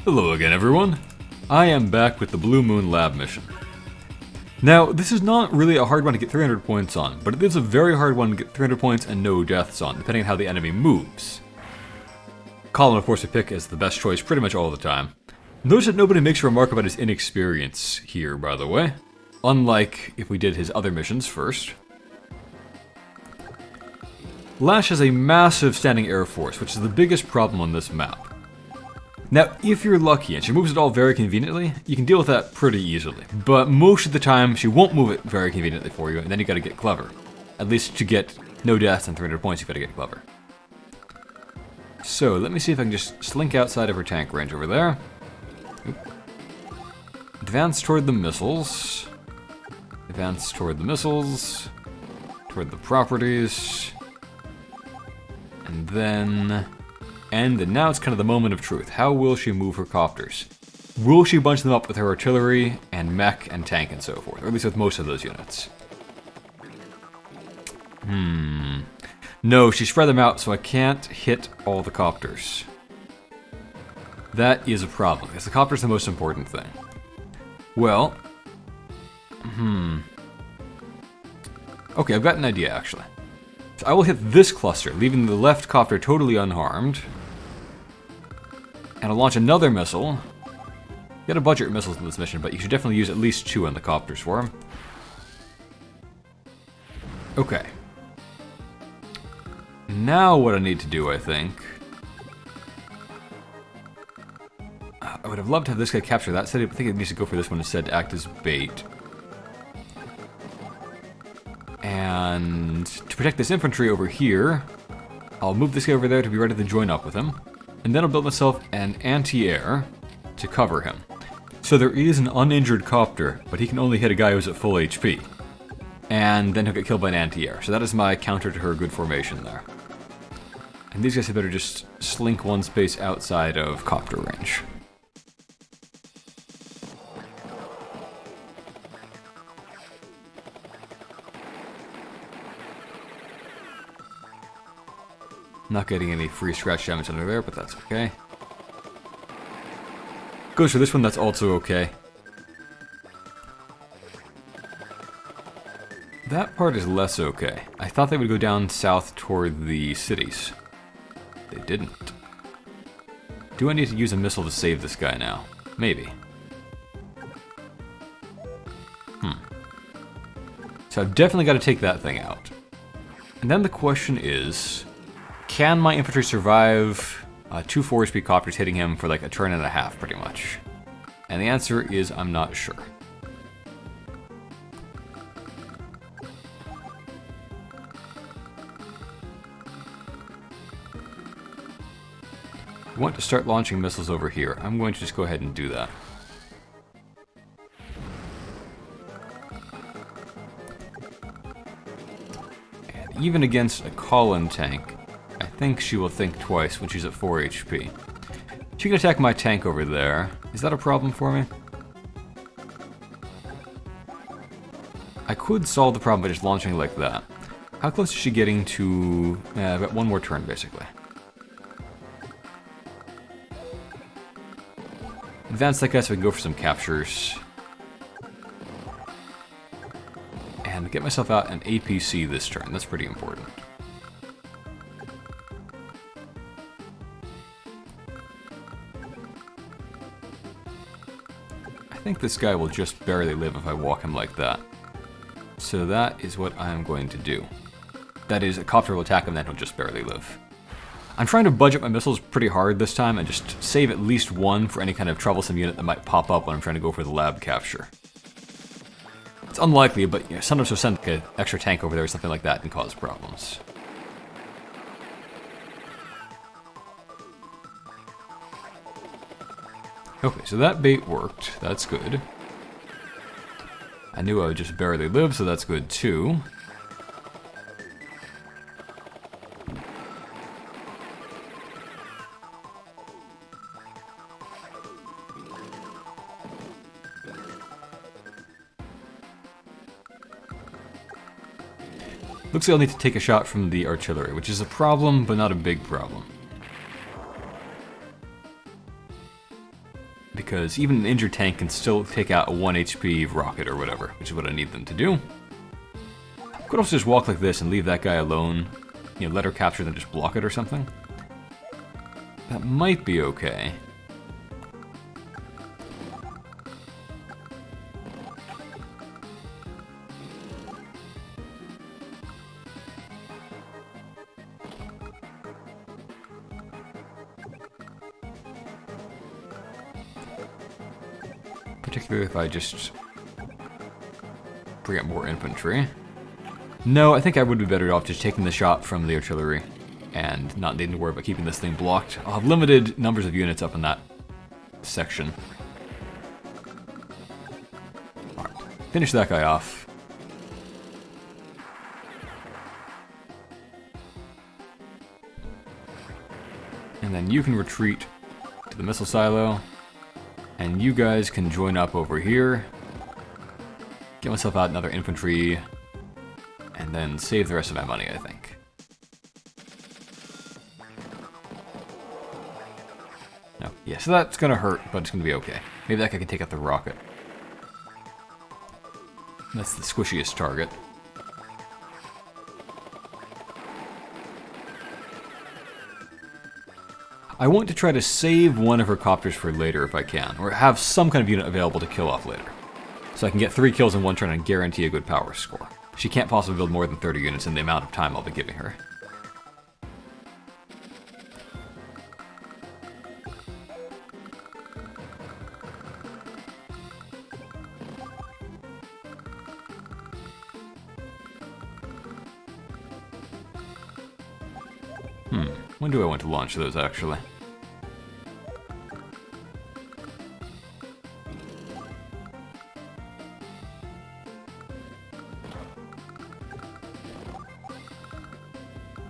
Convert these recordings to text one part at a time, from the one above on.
Hello again, everyone. I am back with the Blue Moon Lab mission. Now, this is not really a hard one to get 300 points on, but it is a very hard one to get 300 points and no deaths on, depending on how the enemy moves. Colin, of course, I pick as the best choice pretty much all the time. Notice that nobody makes a remark about his inexperience here, by the way. Unlike if we did his other missions first. Lash has a massive standing air force, which is the biggest problem on this map. Now, if you're lucky and she moves it all very conveniently, you can deal with that pretty easily. But most of the time, she won't move it very conveniently for you, and then you gotta get clever. At least to get no deaths and 300 points, you gotta get clever. So, let me see if I can just slink outside of her tank range over there. Oop. Advance toward the missiles. Advance toward the missiles. Toward the properties. And then... And now it's kind of the moment of truth. How will she move her copters? Will she bunch them up with her artillery and mech and tank and so forth? Or at least with most of those units. No, she spread them out, so I can't hit all the copters. That is a problem, because the copter's the most important thing. Well... Okay, I've got an idea, actually. So I will hit this cluster, leaving the left copter totally unharmed. And I'll launch another missile. You gotta budget your missiles in this mission, but you should definitely use at least 2 on the copters for him. Okay. Now what I need to do, I think... I would have loved to have this guy capture that city, but I think it needs to go for this one instead to act as bait. And to protect this infantry over here, I'll move this guy over there to be ready to join up with him. And then I'll build myself an anti-air to cover him. So there is an uninjured copter, but he can only hit a guy who's at full HP. And then he'll get killed by an anti-air. So that is my counter to her good formation there. And these guys had better just slink one space outside of copter range. Not getting any free scratch damage under there, but that's okay. Goes for this one, that's also okay. That part is less okay. I thought they would go down south toward the cities. They didn't. Do I need to use a missile to save this guy now? Maybe. So I've definitely got to take that thing out. And then the question is... Can my infantry survive 2 4-speed copters hitting him for like a turn and a half, pretty much? And the answer is I'm not sure. I want to start launching missiles over here. I'm going to just go ahead and do that. And even against a Colin tank, I think she will think twice when she's at 4 HP. She can attack my tank over there. Is that a problem for me? I could solve the problem by just launching like that. How close is she getting to... I've got one more turn, basically. Advance that guy so I can go for some captures. And get myself out an APC this turn. That's pretty important. I think this guy will just barely live if I walk him like that. So that is what I'm going to do. That is, a copter will attack him, then he'll just barely live. I'm trying to budget my missiles pretty hard this time and just save at least 1 for any kind of troublesome unit that might pop up when I'm trying to go for the lab capture. It's unlikely, but you know, sometimes you'll send like an extra tank over there or something like that and cause problems. Okay, so that bait worked. That's good. I knew I would just barely live, so that's good too. Looks like I'll need to take a shot from the artillery, which is a problem, but not a big problem. because even an injured tank can still take out a 1 HP rocket or whatever, which is what I need them to do. Could also just walk like this and leave that guy alone. You know, let her capture, then just block it or something. That might be okay. Particularly if I just bring up more infantry. No, I think I would be better off just taking the shot from the artillery and not needing to worry about keeping this thing blocked. I'll have limited numbers of units up in that section. Alright, finish that guy off. And then you can retreat to the missile silo. And you guys can join up over here. Get myself out another infantry. And then save the rest of my money, I think. No, yeah, so that's gonna hurt, but it's gonna be okay. Maybe that guy can take out the rocket. That's the squishiest target. I want to try to save one of her copters for later if I can, or have some kind of unit available to kill off later. So I can get 3 kills in one turn and guarantee a good power score. She can't possibly build more than 30 units in the amount of time I'll be giving her. When do I want to launch those, actually?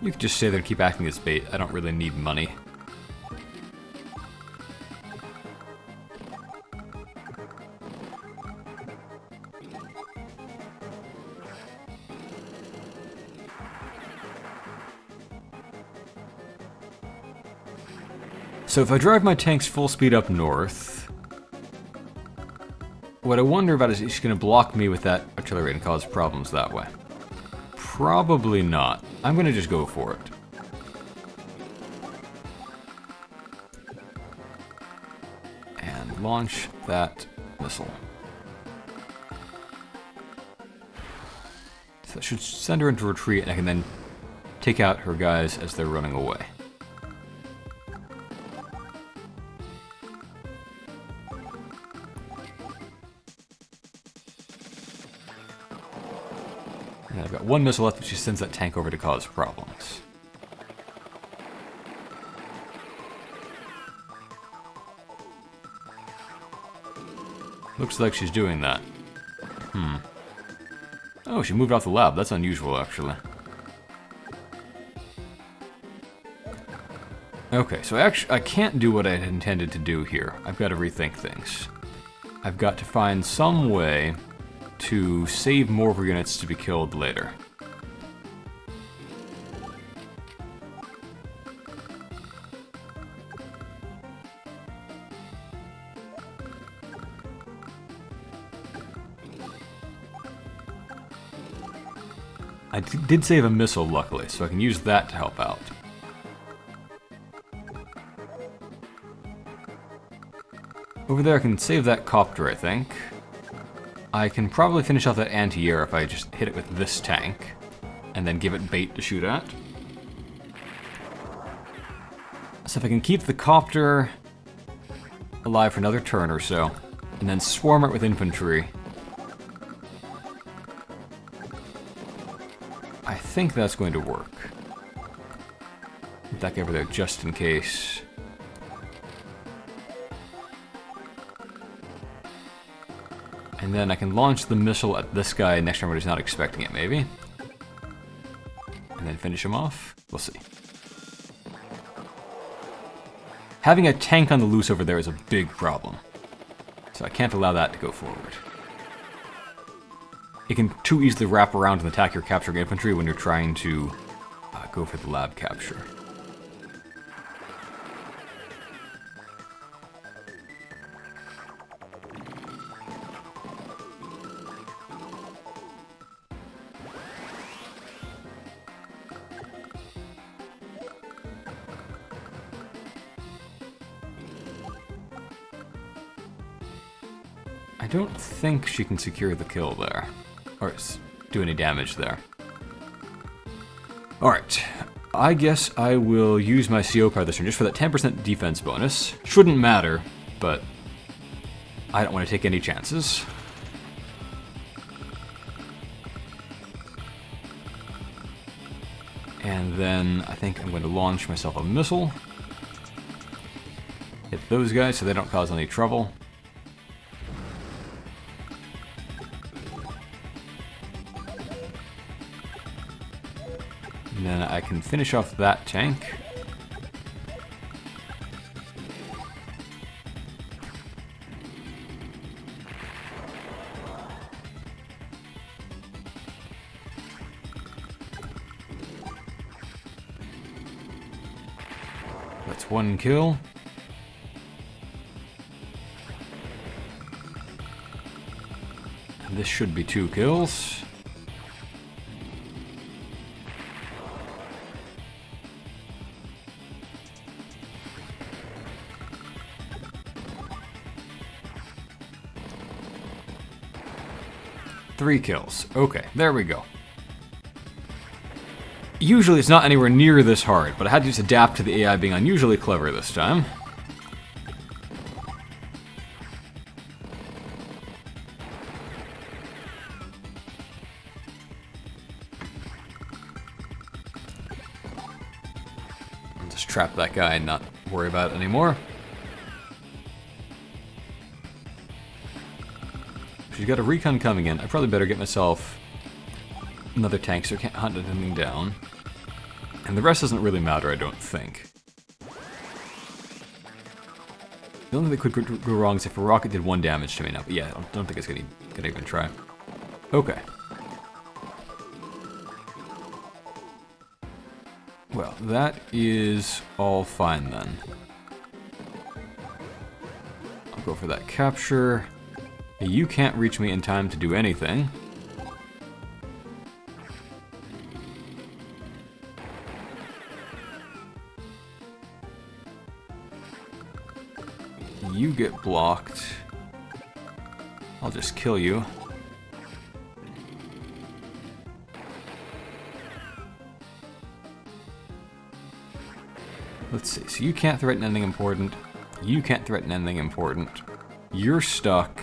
You could just stay there and keep acting as bait. I don't really need money. So if I drive my tanks full speed up north, what I wonder about is she's going to block me with that artillery and cause problems that way. Probably not. I'm going to just go for it. And launch that missile. So that should send her into retreat, and I can then take out her guys as they're running away. And I've got 1 missile left, but she sends that tank over to cause problems. Looks like she's doing that. Oh, she moved off the lab. That's unusual, actually. Okay, so I can't do what I had intended to do here. I've got to rethink things. I've got to find some way to save more of her units to be killed later. I did save a missile, luckily, so I can use that to help out. Over there I can save that copter, I think. I can probably finish off that anti-air if I just hit it with this tank, and then give it bait to shoot at. So if I can keep the copter alive for another turn or so, and then swarm it with infantry, I think that's going to work. Put that guy over there just in case. And then I can launch the missile at this guy next time when he's not expecting it, maybe. And then finish him off. We'll see. Having a tank on the loose over there is a big problem. So I can't allow that to go forward. It can too easily wrap around and attack your capturing infantry when you're trying to go for the lab capture. I don't think she can secure the kill there. Or do any damage there. Alright. I guess I will use my CO power this turn just for that 10% defense bonus. Shouldn't matter, but I don't want to take any chances. And then I think I'm going to launch myself a missile. Hit those guys so they don't cause any trouble. And then I can finish off that tank. That's one kill. And this should be 2 kills. Three kills. Okay, there we go. Usually it's not anywhere near this hard, but I had to just adapt to the AI being unusually clever this time. I'll just trap that guy and not worry about it anymore. She's got a recon coming in. I probably better get myself another tank so I can't hunt anything down. And the rest doesn't really matter, I don't think. The only thing that could go wrong is if a rocket did 1 damage to me now. But yeah, I don't think it's gonna even try. Okay. Well, that is all fine then. I'll go for that capture. You can't reach me in time to do anything. You get blocked. I'll just kill you. Let's see. So you can't threaten anything important. You can't threaten anything important. You're stuck.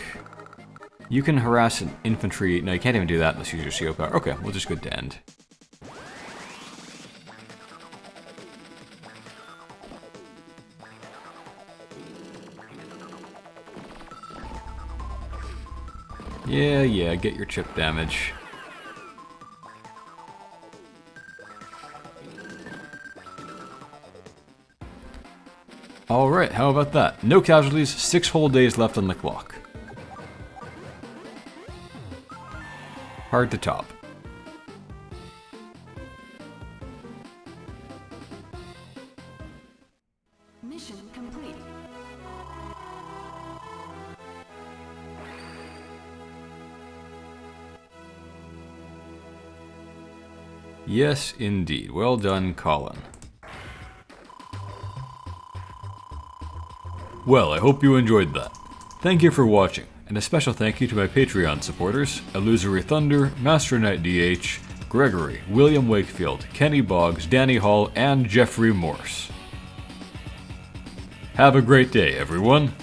You can harass an infantry. No, you can't even do that unless you use your CO power. Okay, we'll just go to end. Yeah, get your chip damage. Alright, how about that? No casualties, 6 whole days left on the clock. Hard to top. Mission complete. Yes, indeed. Well done, Colin. Well, I hope you enjoyed that. Thank you for watching, and a special thank you to my Patreon supporters, Illusory Thunder, Master Knight DH, Gregory, William Wakefield, Kenny Boggs, Danny Hall, and Jeffrey Morse. Have a great day, everyone.